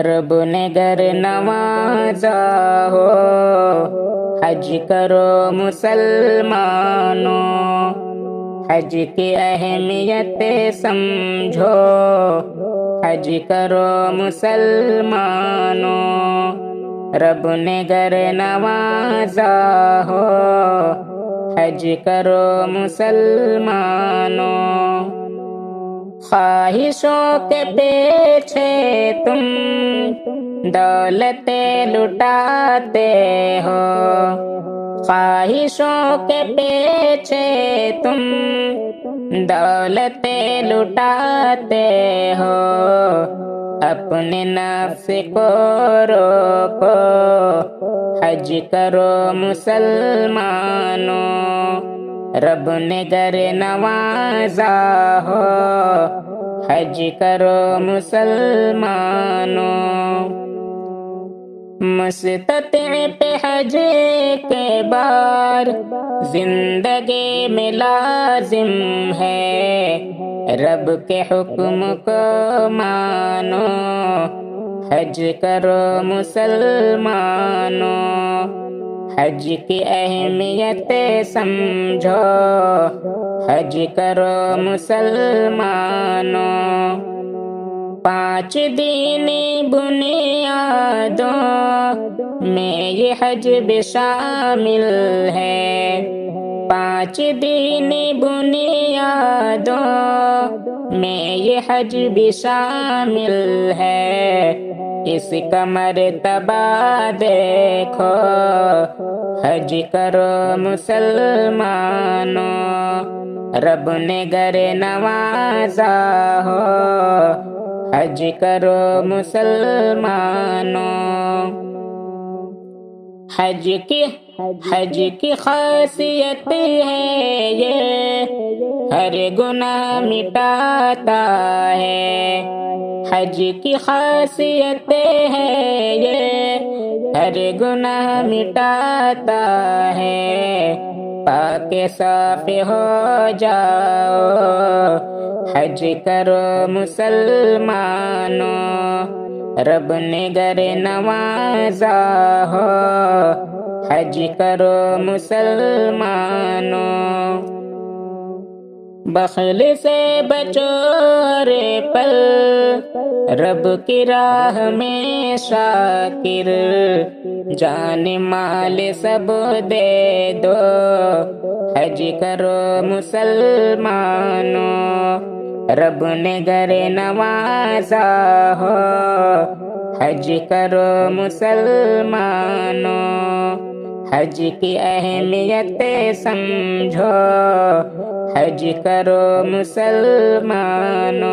رب نے گر نوازا ہو، حج کرو مسلمانوں، حج کی اہمیت سمجھو، حج کرو مسلمانوں، رب نے گر نوازا ہو، حج کرو مسلمانوں۔ خواہشوں کے پیچھے تم دولتیں لٹاتے ہو، خواہشوں کے پیچھے تم دولتیں لٹاتے ہو، اپنے نفس کو روکو، حج کرو مسلمانوں، رب نے گر نوازا ہو، حج کرو مسلمانوں۔ مستطیع پہ حج کے بار زندگی میں لازم ہے، رب کے حکم کو مانو، حج کرو مسلمانوں، حج کی اہمیت سمجھو، حج کرو مسلمانوں۔ 5 دینی بنیادوں میں یہ حج بھی شامل ہے، 5 دینی بنیادوں میں یہ حج بھی شامل ہے، اس کا مرتبہ دیکھو، حج کرو مسلمانوں، رب نے گر نوازا ہو، حج کرو مسلمانوں۔ حج کی خاصیت ہے یہ ہر گناہ مٹاتا ہے، حج کی خاصیت ہے یہ ہر گناہ مٹاتا ہے، پاک صاف ہو جاؤ، حج کرو مسلمانوں، رب نے گر نوازا ہو، حج کرو مسلمانوں۔ بخل سے بچو ہر پل، رب کی راہ میں شاکر، جان مال سب دے دو، حج کرو مسلمانوں، رب نے گر نوازا ہو، حج کرو مسلمانوں، حج کی اہمیت سمجھو، حج کرو مسلمانوں۔